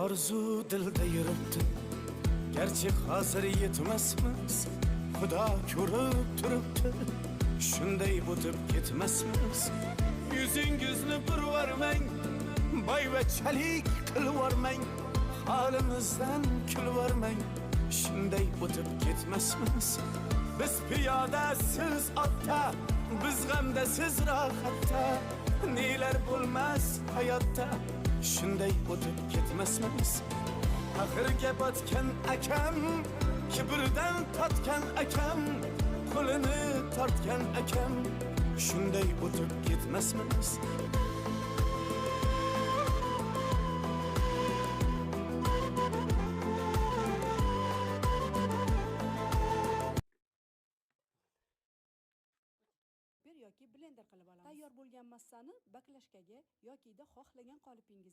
Arzu dilda yuribdi, gerçi hozir yetmasmiz. Xudo ko'rib turibdi, shunday o'tib ketmasmiz. Yuzingizni burvarmang, boyvachalik qilvormang, holimizdan kulvormang, shunday o'tib ketmasmiz. Biz piyoda, siz otda, biz g'amda, siz rohatda, nelar bo'lmas hayotda, shunday o'tib ketmasmiz. Axirga botgan akam, kibrdan totgan akam, qo'lini tortgan akam, shunday o'tib ketmasmiz. yoki blender qilib olamiz. Tayyor bo'lgan massani baklashkaga yoki xohlagan qolipingizda